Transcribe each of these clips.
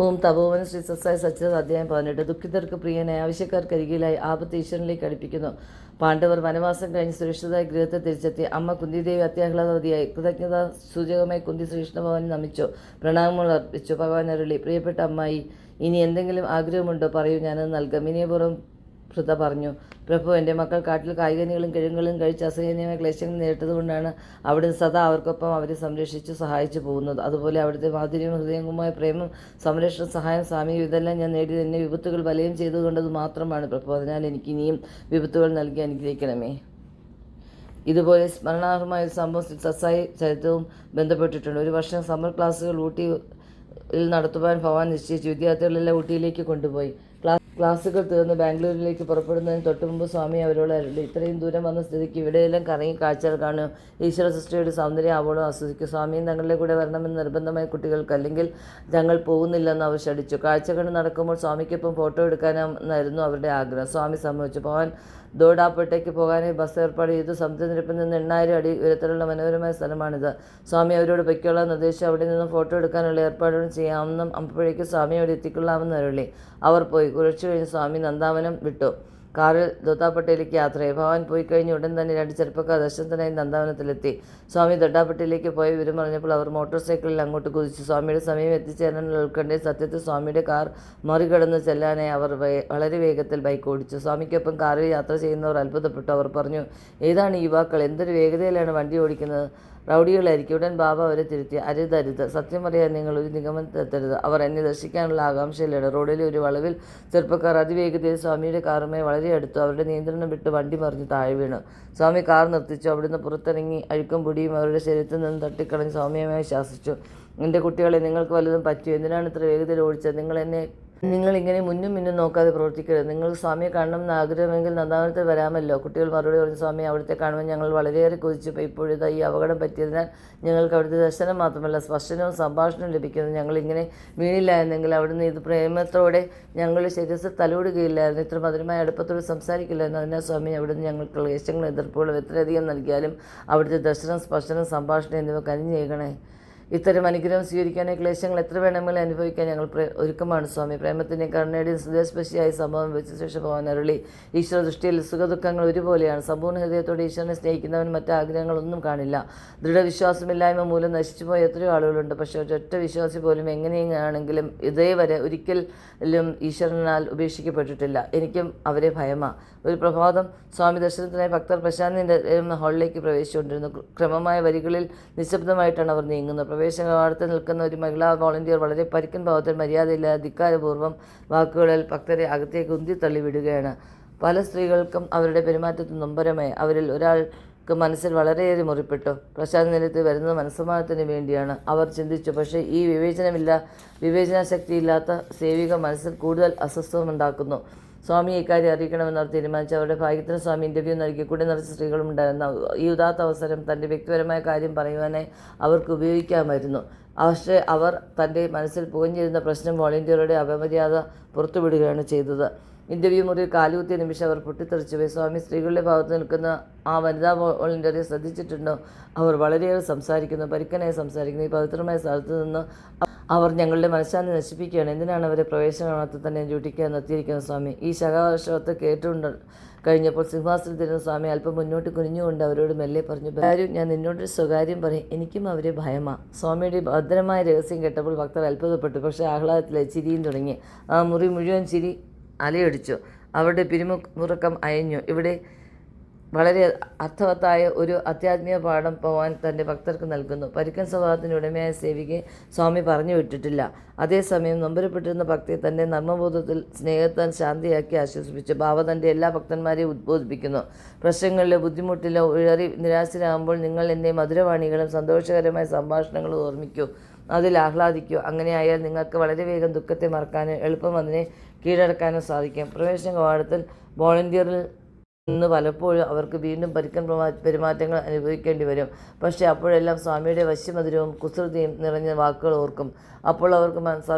ഓം തപോവൻ ശ്രീ സത്സായ സച്ചിദാനന്ദ അധ്യായം 18. ദുഃഖിതർക്ക് പ്രിയനായി ആവശ്യക്കാർക്കരികിലായി ആപത്ത് ഈശ്വരനിലേക്ക് അടുപ്പിക്കുന്നു. പാണ്ഡവർ വനവാസം കഴിഞ്ഞ് സുരക്ഷിതമായി ഗൃഹത്തെ തിരിച്ചെത്തി. അമ്മ കുന്തിദേവി അത്യാഹ്ലാദവതിയായി കൃതജ്ഞതാ സൂചകമായി കുന്തി ശ്രീകൃഷ്ണഭവനെ നമിച്ചു, പ്രണാമങ്ങൾ അർപ്പിച്ചു. ഭഗവാൻ അരുളി, പ്രിയപ്പെട്ട അമ്മായി, ഇനി എന്തെങ്കിലും ആഗ്രഹമുണ്ടോ പറയൂ, ഞാനത് നൽകാം. വിനയപൂർവ്വം ഭൃത പറഞ്ഞു, പ്രഭു, എൻ്റെ മക്കൾ കാട്ടിൽ കായികനികളും കിഴങ്ങുകളും കഴിച്ച് അസഹനീയമായ ക്ലേശങ്ങൾ നേരിട്ടതുകൊണ്ടാണ് അവിടുന്ന് സദാ അവർക്കൊപ്പം അവരെ സംരക്ഷിച്ചു സഹായിച്ചു പോകുന്നത്. അതുപോലെ അവിടുത്തെ മാധുര്യവും ഹൃദയംഗമായ പ്രേമം, സംരക്ഷണം, സഹായം, സാമീപ്യം ഇതെല്ലാം ഞാൻ നേടിയത് എന്നെ വിപത്തുകൾ വലയം ചെയ്തുകൊണ്ടത് മാത്രമാണ് പ്രഭു. അതിനാൽ എനിക്ക് ഇനിയും വിപത്തുകൾ നൽകി അനുഗ്രഹിക്കണമേ. ഇതുപോലെ സ്മരണാർഹമായ ഒരു സംഭവം സത്സായി ചരിത്രവും ബന്ധപ്പെട്ടിട്ടുണ്ട്. ഒരു വർഷം സമ്മർ ക്ലാസ്സുകൾ ഊട്ടിയിൽ നടത്തുവാൻ ഭഗവാൻ നിശ്ചയിച്ചു. വിദ്യാർത്ഥികളെല്ലാം ഊട്ടിയിലേക്ക് കൊണ്ടുപോയി. ക്ലാസ്സുകൾ തീർന്ന് ബാംഗ്ലൂരിലേക്ക് പുറപ്പെടുന്നതിന് തൊട്ടുമുമ്പ് സ്വാമി അവരോട് അരുളി, ഇത്രയും ദൂരം വന്ന സ്ഥിതിക്ക് ഇവിടെയെല്ലാം കറങ്ങി കാഴ്ചകൾ കാണും, ഈശ്വര സൃഷ്ടിയുടെ സൗന്ദര്യം ആവോളം ആസ്വദിക്കും. സ്വാമിയും തങ്ങളുടെ കൂടെ വരണമെന്ന് നിർബന്ധമായ കുട്ടികൾക്ക്, അല്ലെങ്കിൽ ഞങ്ങൾ പോകുന്നില്ലെന്ന് അവർ ശഠിച്ചു. കാഴ്ച കണ്ട് നടക്കുമ്പോൾ സ്വാമിക്കൊപ്പം ഫോട്ടോ എടുക്കാനായിരുന്നു അവരുടെ ആഗ്രഹം. സ്വാമി സമ്മതിച്ചു. ഭഗവാൻ ദോഡാപ്പേട്ടയ്ക്ക് പോകാനായി ബസ് ഏർപ്പാട് ചെയ്തു. സമുദ്രനിരപ്പിൽ നിന്ന് 8000 അടി ഉയരത്തിലുള്ള മനോഹരമായ സ്ഥലമാണിത്. സ്വാമി അവരോട് പൊയ്ക്കോളാൻ നിർദ്ദേശിച്ചു. അവിടെ നിന്നും ഫോട്ടോ എടുക്കാനുള്ള ഏർപ്പാടുകൾ ചെയ്യാമെന്നും അപ്പോഴേക്കും സ്വാമി അവിടെ എത്തിക്കൊള്ളാമെന്ന് അരുളി. അവർ പോയി. കുറച്ചു കഴിഞ്ഞ് സ്വാമി നന്ദാവനം വിട്ടു. കാറിൽ ദൊഡ്ഡാപ്പേട്ടയിലേക്ക് യാത്രയായി. ഭഗവാൻ പോയി കഴിഞ്ഞ് ഉടൻ തന്നെ 2 ചെറുപ്പക്കാർ ദർശനത്തിനായി നന്ദാവനത്തിലെത്തി. സ്വാമി ദൊഡ്ഡാപ്പേട്ടയിലേക്ക് പോയ വിവരം അറിഞ്ഞപ്പോൾ അവർ മോട്ടോർ സൈക്കിളിൽ അങ്ങോട്ട് കുതിച്ചു. സ്വാമിയുടെ സമയം എത്തിച്ചേരാനുള്ള ഉത്കണ്ഠയിൽ സത്യത്തിൽ സ്വാമിയുടെ കാർ മറികടന്ന് ചെല്ലാനായി അവർ വളരെ വേഗത്തിൽ ബൈക്ക് ഓടിച്ചു. സ്വാമിക്കൊപ്പം കാറിൽ യാത്ര ചെയ്യുന്നവർ അത്ഭുതപ്പെട്ടു. അവർ പറഞ്ഞു, ഏതാണ് ഈ യുവാക്കൾ, എന്തൊരു വേഗതയിലാണ് വണ്ടി ഓടിക്കുന്നത്, റൗഡികളായിരിക്കും. ഉടൻ ബാബ അവരെ തിരുത്തി, അരുതരുത്, സത്യം പറയാൻ നിങ്ങൾ ഒരു നിഗമനത്തിലെത്തരുത്. അവർ എന്നെ ദർശിക്കാനുള്ള ആകാംക്ഷയിലാണ്. റോഡിലെ ഒരു വളവിൽ ചെറുപ്പക്കാർ അതിവേഗതയിൽ സ്വാമിയുടെ കാറുമായി വളരെ അടുത്തു. അവരുടെ നിയന്ത്രണം വിട്ട് വണ്ടി മറിഞ്ഞ് താഴെ വീണു. സ്വാമി കാർ നിർത്തിച്ചു. അവിടുന്ന് പുറത്തിറങ്ങി അഴുക്കും പൊടിയും അവരുടെ ശരീരത്തിൽ നിന്ന് തട്ടിക്കളഞ്ഞ് സൗമ്യമായി ശാസിച്ചു, എൻ്റെ കുട്ടികളെ, നിങ്ങൾക്ക് വല്ലതും പറ്റിയോ? എന്തിനാണ് ഇത്ര വേഗതയിൽ ഓടിച്ചത്? നിങ്ങൾ ഇങ്ങനെ മുന്നും പിന്നും നോക്കാതെ പ്രവർത്തിക്കരുത്. നിങ്ങൾ സ്വാമിയെ കാണണമെന്ന് ആഗ്രഹമെങ്കിൽ നന്ദാവനത്തിൽ വരാമല്ലോ. കുട്ടികൾ മറുപടി പറഞ്ഞു, സ്വാമി, അവിടുത്തെ കാണുമ്പോൾ ഞങ്ങൾ വളരെയേറെ കൊതിച്ചു. ഇപ്പോഴത്തെ ഈ അപകടം പറ്റിയതിനാൽ ഞങ്ങൾക്ക് അവിടുത്തെ ദർശനം മാത്രമല്ല സ്പർശനവും സംഭാഷണവും ലഭിക്കുന്നത്. ഞങ്ങളിങ്ങനെ വീണില്ല എന്നെങ്കിൽ അവിടുന്ന് ഇത് പ്രേമത്തോടെ ഞങ്ങളുടെ ശരീരത്തിൽ തലോടുകയില്ലായിരുന്നു, ഇത്ര മധുരമായ അടുപ്പത്തോട് സംസാരിക്കില്ലായിരുന്നു. അതിനാൽ സ്വാമി, അവിടുന്ന് ഞങ്ങൾക്ക് ക്ലേശങ്ങളും എതിർപ്പുകളും എത്രയധികം നൽകിയാലും അവിടുത്തെ ദർശനം, സ്പർശനം, സംഭാഷണം എന്നിവ കനിഞ്ഞേകണേ. ഇത്തരം അനുഗ്രഹം സ്വീകരിക്കാനായി ക്ലേശങ്ങൾ എത്ര വേണമെങ്കിലും അനുഭവിക്കാൻ ഞങ്ങൾ ഒരുക്കമാണ് സ്വാമി. പ്രേമത്തിൻ്റെയും കരുണയുടെയും ഹൃദയസ്പർശിയായ സംഭവം വെച്ച ശേഷം ഭഗവാൻ അരുളി, ഈശ്വര ദൃഷ്ടിയിൽ സുഖദുഃഖങ്ങൾ ഒരുപോലെയാണ്. സമ്പൂർണ്ണ ഹൃദയത്തോടെ ഈശ്വരനെ സ്നേഹിക്കുന്നവൻ മറ്റ് ആഗ്രഹങ്ങളൊന്നും കാണില്ല. ദൃഢവിശ്വാസമില്ലായ്മ മൂലം നശിച്ചുപോയ എത്രയോ ആളുകളുണ്ട്. പക്ഷേ ഒരൊറ്റ വിശ്വാസി പോലും എങ്ങനെയാണെങ്കിലും ഇതേവരെ ഒരിക്കലും ഈശ്വരനാൽ ഉപേക്ഷിക്കപ്പെട്ടിട്ടില്ല. എനിക്കും അവരെ ഭയമാണ്. ഒരു പ്രഭാതം സ്വാമി ദർശനത്തിനായി ഭക്തർ പ്രശാന്തിൻ്റെ ഹാളിലേക്ക് പ്രവേശിച്ചുകൊണ്ടിരുന്നു. ക്രമമായ വരികളിൽ നിശബ്ദമായിട്ടാണ് അവർ നീങ്ങുന്നത്. പ്രവേശന കവാടത്തിൽ നിൽക്കുന്ന ഒരു മഹിളാ വോളണ്ടിയർ വളരെ പരിക്കൻ ഭാവത്തിൽ മര്യാദയില്ലാതെ ധിക്കാരപൂർവ്വം വാക്കുകളിൽ ഭക്തരെ അകത്തേക്ക് ഉന്തിത്തള്ളി വിടുകയാണ്. പല സ്ത്രീകൾക്കും അവരുടെ പെരുമാറ്റത്തിൽ നൊമ്പരമായി. അവരിൽ ഒരാൾക്ക് മനസ്സിൽ വളരെയേറെ മുറിപ്പെട്ടു. പ്രശാന്ത് നിലത്ത് വരുന്നത് മനസ്സമാനത്തിന് വേണ്ടിയാണ് അവർ ചിന്തിച്ചു. പക്ഷേ ഈ വിവേചനാശക്തിയില്ലാത്ത സേവിക മനസ്സിൽ കൂടുതൽ അസ്വസ്ഥമുണ്ടാക്കുന്നു. സ്വാമി ഇക്കാര്യം അറിയിക്കണമെന്ന് അവർ തീരുമാനിച്ചു. അവരുടെ ഭാഗ്യത്തിന് സ്വാമി ഇൻ്റർവ്യൂ നൽകി. കൂടെ നിറച്ച് സ്ത്രീകളും ഉണ്ടായിരുന്ന ഈ ഉദാത്ത അവസരം തൻ്റെ വ്യക്തിപരമായ കാര്യം പറയുവാനായി അവർക്ക് ഉപയോഗിക്കാമായിരുന്നു. പക്ഷേ അവർ തൻ്റെ മനസ്സിൽ പുകഞ്ഞിരുന്ന പ്രശ്നം വോളണ്ടിയറുടെ അപമര്യാദ പുറത്തുവിടുകയാണ് ചെയ്തത്. ഇൻ്റർവ്യൂ മുറിയിൽ കാലുകുത്തിയ നിമിഷം അവർ പൊട്ടിത്തെറിച്ചുപോയി. സ്വാമി സ്ത്രീകളുടെ ഭാഗത്ത് നിൽക്കുന്ന ആ വനിതാ വോളണ്ടിയറെ ശ്രദ്ധിച്ചിട്ടുണ്ടോ? അവർ വളരെയേറെ സംസാരിക്കുന്നു, പരിക്കനായി സംസാരിക്കുന്നു. ഈ പവിത്രമായ സ്ഥലത്ത് നിന്ന് അവർ ഞങ്ങളുടെ മനഃശാന്തി നശിപ്പിക്കുകയാണ്. എന്തിനാണ് അവരെ പ്രവേശനത്തിൽ തന്നെ ഡ്യൂട്ടിക്ക് നിർത്തിയിരിക്കുന്നത് സ്വാമി? ഈ ശകാവർഷത്തെ കേട്ടുകൊണ്ട് കഴിഞ്ഞപ്പോൾ സിംഹാസനത്തിരുന്ന സ്വാമി അല്പം മുന്നോട്ട് കുനിഞ്ഞുകൊണ്ട് അവരോട് മെല്ലെ പറഞ്ഞു, ആരും, ഞാൻ നിന്നോടൊരു സ്വകാര്യം പറയും, എനിക്കും അവരെ ഭയമാണ്. സ്വാമിയുടെ ഭദ്രമായ രഹസ്യം കേട്ടപ്പോൾ ഭക്തർ അത്ഭുതപ്പെട്ടു. പക്ഷേ ആഹ്ലാദത്തിലെ ചിരിയും തുടങ്ങി. ആ മുറി മുഴുവൻ ചിരി അലയടിച്ചു. അവരുടെ പിരിമുറുക്കം അയഞ്ഞു. ഇവിടെ വളരെ അർത്ഥവത്തായ ഒരു ആധ്യാത്മിക പാഠം ഭഗവാൻ തൻ്റെ ഭക്തർക്ക് നൽകുന്നു. പരിക്കൻ സ്വഭാവത്തിന് ഉടമയായ സേവികയെ സ്വാമി പറഞ്ഞു വിട്ടിട്ടില്ല. അതേസമയം നൊമ്പരപ്പെട്ടിരുന്ന ഭക്തിയെ തൻ്റെ നർമ്മബോധത്തിൽ സ്നേഹത്താൽ ശാന്തിയാക്കി ആശ്വസിപ്പിച്ചു. ബാബ തൻ്റെ എല്ലാ ഭക്തന്മാരെയും ഉദ്ബോധിപ്പിക്കുന്നു. പ്രശ്നങ്ങളിലോ ബുദ്ധിമുട്ടിലോ ഉഴറി നിരാശരാകുമ്പോൾ നിങ്ങൾ എൻ്റെ മധുരവാണികളും സന്തോഷകരമായ സംഭാഷണങ്ങളും ഓർമ്മിക്കൂ, അതിൽ ആഹ്ലാദിക്കൂ. അങ്ങനെയായാൽ നിങ്ങൾക്ക് വളരെ വേഗം ദുഃഖത്തെ മറക്കാനും എളുപ്പം അതിനെ കീഴടക്കാനും സാധിക്കും. പ്രവേശന കവാടത്തിൽ വോളണ്ടിയറിൽ നിന്ന് പലപ്പോഴും അവർക്ക് വീണ്ടും പരിക്കൻ പെരുമാറ്റങ്ങൾ അനുഭവിക്കേണ്ടി വരും. പക്ഷേ അപ്പോഴെല്ലാം സ്വാമിയുടെ വശ്യമധുരവും കുസൃതിയും നിറഞ്ഞ വാക്കുകൾ ഓർക്കും. അപ്പോൾ അവർക്ക്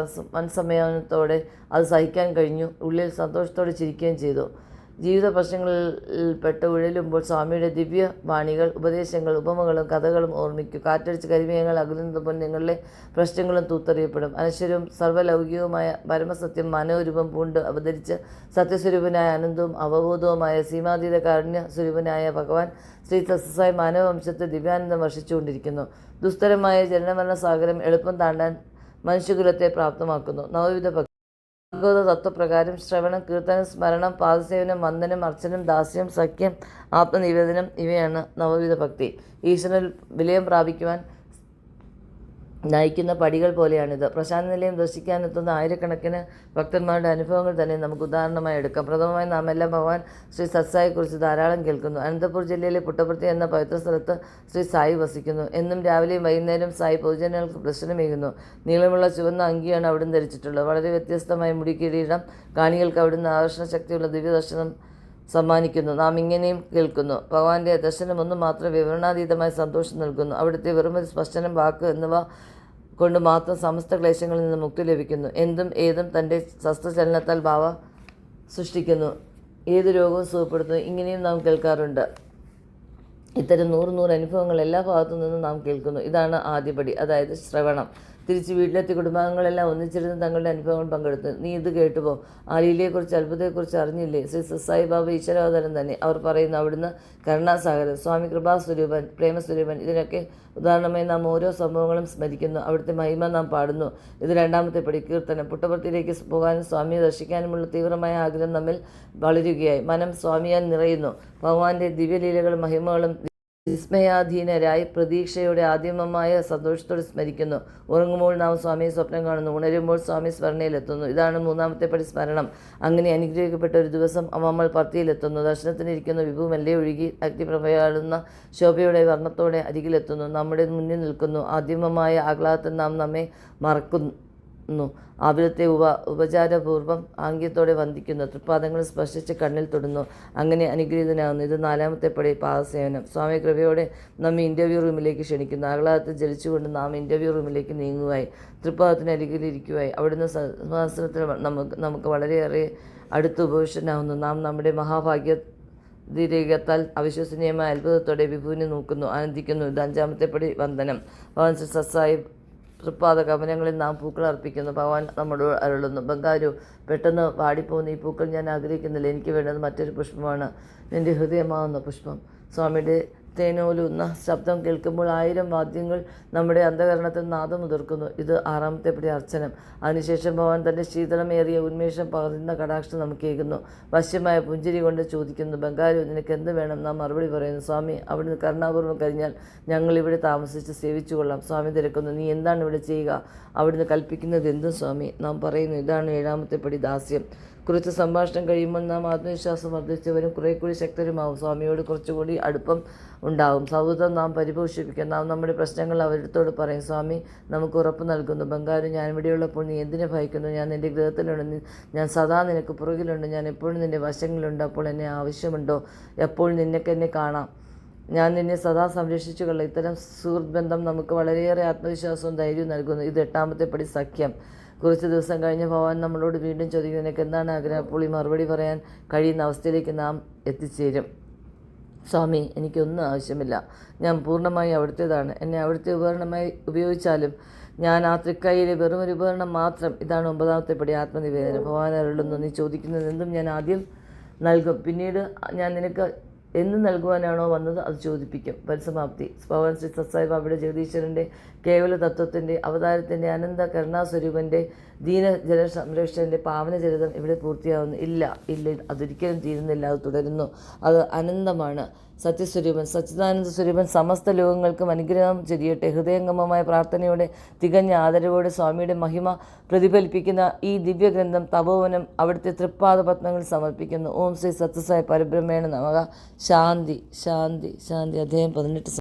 മനസ്സമയത്തോടെ അത് സഹിക്കാൻ കഴിഞ്ഞു. ഉള്ളിൽ സന്തോഷത്തോടെ ചിരിക്കുകയും ചെയ്തു. ജീവിത പ്രശ്നങ്ങളിൽപ്പെട്ട് ഉഴലുമ്പോൾ സ്വാമിയുടെ ദിവ്യവാണികൾ, ഉപദേശങ്ങൾ, ഉപമകളും കഥകളും ഓർമ്മിക്കൂ. കാറ്റടിച്ച് കരിമേഘങ്ങൾ അകലുന്നതുപോലെ നിങ്ങളുടെ പ്രശ്നങ്ങളും തൂത്തെറിയപ്പെടും. അനശ്വരവും സർവ്വലൗകികവുമായ പരമസത്യം മനോരൂപം പൂണ്ട് അവതരിച്ച് സത്യസ്വരൂപനായ അനന്തവും അവബോധവുമായ സീമാതീത കാരുണ്യ സ്വരൂപനായ ഭഗവാൻ ശ്രീ സത്യസായി മാനവവംശത്തെ ദിവ്യാനന്ദം വർഷിച്ചുകൊണ്ടിരിക്കുന്നു. ദുസ്തരമായ ജനനമരണ സാഗരം എളുപ്പം താണ്ടാൻ മനുഷ്യകുലത്തെ പ്രാപ്തമാക്കുന്നു. നവവിധ ഭാഗവത തത്വപ്രകാരം ശ്രവണം, കീർത്തനം, സ്മരണം, പാദസേവനം, വന്ദനം, അർച്ചനം, ദാസ്യം, സഖ്യം, ആത്മനിവേദനം ഇവയാണ് നവവിധ ഭക്തി. ഈശ്വരനിൽ വിലയം പ്രാപിക്കുവാൻ നയിക്കുന്ന പടികൾ പോലെയാണിത്. പ്രശാന്ത നിലയം ദർശിക്കാനെത്തുന്ന ആയിരക്കണക്കിന് ഭക്തന്മാരുടെ അനുഭവങ്ങൾ തന്നെ നമുക്ക് ഉദാഹരണമായി എടുക്കാം. പ്രഥമമായി നാം എല്ലാം ഭഗവാൻ ശ്രീ സത്സായിയെക്കുറിച്ച് ധാരാളം കേൾക്കുന്നു. അനന്തപുർ ജില്ലയിലെ പുട്ടപർത്തി എന്ന പവിത്ര സ്ഥലത്ത് ശ്രീ സായി വസിക്കുന്നു. എന്നും രാവിലെയും വൈകുന്നേരം സായി പൊതുജനങ്ങൾക്ക് ദർശനമേകുന്നു. നീളമുള്ള ചുവന്ന അങ്കിയാണ് അവിടുന്ന് ധരിച്ചിട്ടുള്ളത്. വളരെ വ്യത്യസ്തമായ മുടി കിരീടം കാണികൾക്ക് അവിടുന്ന് ആകർഷണ ശക്തിയുള്ള ദിവ്യദർശനം സമ്മാനിക്കുന്നു. നാം ഇങ്ങനെയും കേൾക്കുന്നു. ഭഗവാന്റെ ദർശനം ഒന്നു മാത്രം വിവരണാതീതമായ സന്തോഷം നൽകുന്നു. അവിടുത്തെ വെറുമൊരു സ്പർശനം, വാക്ക് എന്നിവ കൊണ്ട് മാത്രം സമസ്ത ക്ലേശങ്ങളിൽ നിന്ന് മുക്തി ലഭിക്കുന്നു. എന്തും ഏതും തൻ്റെ ശസ്ത്രചലനത്താൽ ഭാവ സൃഷ്ടിക്കുന്നു. ഏത് രോഗവും സുഖപ്പെടുത്തുന്നു. ഇങ്ങനെയും നാം കേൾക്കാറുണ്ട്. ഇത്തരം നൂറ് അനുഭവങ്ങൾ എല്ലാ ഭാഗത്തു നിന്നും നാം കേൾക്കുന്നു. ഇതാണ് ആദ്യപടി, അതായത് ശ്രവണം. തിരിച്ച് വീട്ടിലെത്തി കുടുംബാംഗങ്ങളെല്ലാം ഒന്നിച്ചിരുന്ന് തങ്ങളുടെ അനുഭവങ്ങൾ പങ്കെടുത്തു. നീ ഇത് കേട്ടുപോ, ആ ലീലയെക്കുറിച്ച്, അത്ഭുതത്തെക്കുറിച്ച് അറിഞ്ഞില്ലേ? ശ്രീ സത്സായി ബാബ ഈശ്വരാവതാരം തന്നെ. അവർ പറയുന്നു, അവിടുന്ന് കരുണാസാഗരൻ, സ്വാമി കൃപാസ്വരൂപൻ, പ്രേമസ്വരൂപൻ. ഇതിനൊക്കെ ഉദാഹരണമായി നാം ഓരോ സംഭവങ്ങളും സ്മരിക്കുന്നു. അവിടുത്തെ മഹിമ നാം പാടുന്നു. ഇത് രണ്ടാമത്തെ പടി, കീർത്തനം. പുട്ടപർത്തിയിലേക്ക് പോകാനും സ്വാമിയെ ദർശിക്കാനുമുള്ള തീവ്രമായ ആഗ്രഹം നമ്മിൽ വളരുകയായി. മനം സ്വാമിയാൽ നിറയുന്നു. ഭഗവാന്റെ ദിവ്യലീലകളും മഹിമകളും വിസ്മയാധീനരായി പ്രതീക്ഷയുടെ ആദ്യമമായ സന്തോഷത്തോടെ സ്മരിക്കുന്നു. ഉറങ്ങുമ്പോൾ നാം സ്വാമിയെ സ്വപ്നം കാണുന്നു. ഉണരുമ്പോൾ സ്വാമി സ്മരണയിലെത്തുന്നു. ഇതാണ് മൂന്നാമത്തെ പടി, സ്മരണം. അങ്ങനെ അനുഗ്രഹിക്കപ്പെട്ട ഒരു ദിവസം നമ്മൾ പർത്തിയിലെത്തുന്നു. ദർശനത്തിനിരിക്കുന്ന വിഭു മെല്ലെ ഒഴുകി അഗ്നിപ്രഭയാളുന്ന ശോഭയുടെ വർണ്ണത്തോടെ അരികിലെത്തുന്നു. നമ്മുടെ മുന്നിൽ നിൽക്കുന്നു. ആദ്യമമായ ആഹ്ലാദത്തിൽ നാം നമ്മെ മറക്കുന്നു. അവിടുത്തെ ഉപചാരപൂർവ്വം ആംഗ്യത്തോടെ വന്ദിക്കുന്നു. തൃപ്പാദങ്ങൾ സ്പർശിച്ച് കണ്ണിൽ തൊടുന്നു. അങ്ങനെ അനുഗ്രഹീതനാകുന്നു. ഇത് നാലാമത്തെ പടി, പാദസേവനം. സ്വാമി കൃപയോടെ നമ്മെ ഇൻ്റർവ്യൂ റൂമിലേക്ക് ക്ഷണിക്കുന്നു. ആഹ്ലാദത്തിൽ ജലിച്ചുകൊണ്ട് നാം ഇൻ്റർവ്യൂ റൂമിലേക്ക് നീങ്ങുവായി, തൃപ്പാദത്തിന് അരികിലിരിക്കുവായി. അവിടുന്ന് സിംഹാസനത്തിൽ നമുക്ക് വളരെയേറെ അടുത്ത് ഉപവിഷ്ടനാകുന്നു. നാം നമ്മുടെ മഹാഭാഗ്യത്താൽ അവിശ്വസനീയമായ അത്ഭുതത്തോടെ വിഭുവിനെ നോക്കുന്നു, ആനന്ദിക്കുന്നു. ഇത് അഞ്ചാമത്തെ പടി, വന്ദനം. ഭഗവാൻ ശ്രീ സത്സായി തൃപ്പാദ കമനങ്ങളിൽ നാം പൂക്കൾ അർപ്പിക്കുന്നു. ഭഗവാൻ നമ്മോട് അരുളുന്നു, ബംഗാരു, പെട്ടെന്ന് വാടിപ്പോകുന്ന ഈ പൂക്കൾ ഞാൻ ആഗ്രഹിക്കുന്നില്ല. എനിക്ക് വേണ്ടത് മറ്റൊരു പുഷ്പമാണ്, നിൻ്റെ ഹൃദയമാകുന്ന പുഷ്പം. സ്വാമിയുടെ തേനോലുന്ന ശബ്ദം കേൾക്കുമ്പോൾ 1000 വാദ്യങ്ങൾ നമ്മുടെ അന്ധകരണത്തിൽ നാദമുതിർക്കുന്നു. ഇത് ആറാമത്തെ പടി, അർച്ചനം. അതിനുശേഷം ഭഗവാൻ തൻ്റെ ശീതളമേറിയ ഉന്മേഷം പകരുന്ന കടാക്ഷം നമുക്കേകുന്നു. വശ്യമായ പുഞ്ചിരി കൊണ്ട് ചോദിക്കുന്നു, ബംഗാരു, നിനക്ക് എന്ത് വേണം? നാം മറുപടി പറയുന്നു, സ്വാമി, അവിടുന്ന് കരുണാപൂർവ്വം കഴിഞ്ഞാൽ ഞങ്ങളിവിടെ താമസിച്ച് സേവിച്ചു കൊള്ളാം. സ്വാമി തിരക്കുന്നു, നീ എന്താണ് ഇവിടെ ചെയ്യുക? അവിടുന്ന് കൽപ്പിക്കുന്നത് എന്തും സ്വാമി. നാം പറയുന്നു, ഇതാണ് ഏഴാമത്തെ പടി, ദാസ്യം. കുറച്ച് സംഭാഷണം കഴിയുമ്പോൾ നാം ആത്മവിശ്വാസം വർദ്ധിച്ചവരും കുറേ കൂടി ശക്തരുമാവും. സ്വാമിയോട് കുറച്ചുകൂടി അടുപ്പം ഉണ്ടാവും. സൗഹൃദം നാം പരിപോഷിപ്പിക്കും. നാം നമ്മുടെ പ്രശ്നങ്ങൾ അവരുടെ പറയും. സ്വാമി നമുക്ക് ഉറപ്പ് നൽകുന്നു, ബംഗാരു, ഞാൻ ഇവിടെയുള്ളപ്പോൾ നീ എന്തിനെ ഭയക്കുന്നു? ഞാൻ നിൻ്റെ ഗൃഹത്തിലുണ്ട്. ഞാൻ സദാ നിനക്ക് പുറകിലുണ്ട്. ഞാൻ എപ്പോഴും നിൻ്റെ വശങ്ങളിലുണ്ട്. അപ്പോൾ എന്നെ ആവശ്യമുണ്ടോ? എപ്പോൾ നിനക്കെന്നെ കാണാം. ഞാൻ നിന്നെ സദാ സംരക്ഷിച്ചു കൊള്ളാം. ഇത്തരം സുഹൃത്ത് ബന്ധം നമുക്ക് വളരെയേറെ ആത്മവിശ്വാസവും ധൈര്യവും നൽകുന്നു. ഇത് എട്ടാമത്തെ പടി, സഖ്യം. കുറച്ച് ദിവസം കഴിഞ്ഞ് ഭഗവാൻ നമ്മളോട് വീണ്ടും ചോദിക്കും, നിനക്ക് എന്താണ് ആഗ്രഹം? അപ്പോൾ ഈ മറുപടി പറയാൻ കഴിയുന്ന അവസ്ഥയിലേക്ക് നാം എത്തിച്ചേരും. സ്വാമി, എനിക്കൊന്നും ആവശ്യമില്ല. ഞാൻ പൂർണ്ണമായി അവിടുത്തേതാണ്. എന്നെ അവിടുത്തെ ഉപകരണമായി ഉപയോഗിച്ചാലും ഞാൻ ആ തൃക്കൈയിലെ വെറുമൊരു ഉപകരണം മാത്രം. ഇതാണ് 9ാമത്തെ പടി, ആത്മനിവേദനം. ഭഗവാൻ അരുളുന്നു, നീ ചോദിക്കുന്നത് എന്തും ഞാൻ ആദ്യം നൽകും. പിന്നീട് ഞാൻ നിനക്ക് എന്ത് നൽകുവാനാണോ വന്നത് അത് ചോദിപ്പിക്കും. പരിസമാപ്തി. ഭഗവാൻ ശ്രീ സത്സായി ബാബയുടെ ജഗദീശ്വരൻ്റെ കേവല തത്വത്തിൻ്റെ അവതാരത്തിൻ്റെ അനന്ത കരുണാസ്വരൂപൻ്റെ ദീനജന സംരക്ഷകൻ്റെ പാവനചരിതം ഇവിടെ പൂർത്തിയാവുന്നു. ഇല്ല, അതൊരിക്കലും തീരുന്നില്ല. അത് തുടരുന്നു. അത് അനന്തമാണ്. സത്യസ്വരൂപൻ, സച്ചിദാനന്ദ സ്വരൂപൻ സമസ്ത ലോകങ്ങൾക്കും അനുഗ്രഹം ചൊരിയട്ടെ. ഹൃദയംഗമമായ പ്രാർത്ഥനയോടെ തികഞ്ഞ ആദരവോടെ സ്വാമിയുടെ മഹിമ പ്രതിഫലിപ്പിക്കുന്ന ഈ ദിവ്യഗ്രന്ഥം തപോവനം അവിടുത്തെ തൃപ്പാദ പത്മങ്ങൾ സമർപ്പിക്കുന്നു. ഓം ശ്രീ സത്യസായി പരബ്രഹ്മേണ നമഃ. ശാന്തി, ശാന്തി, ശാന്തി. അധ്യായം 18.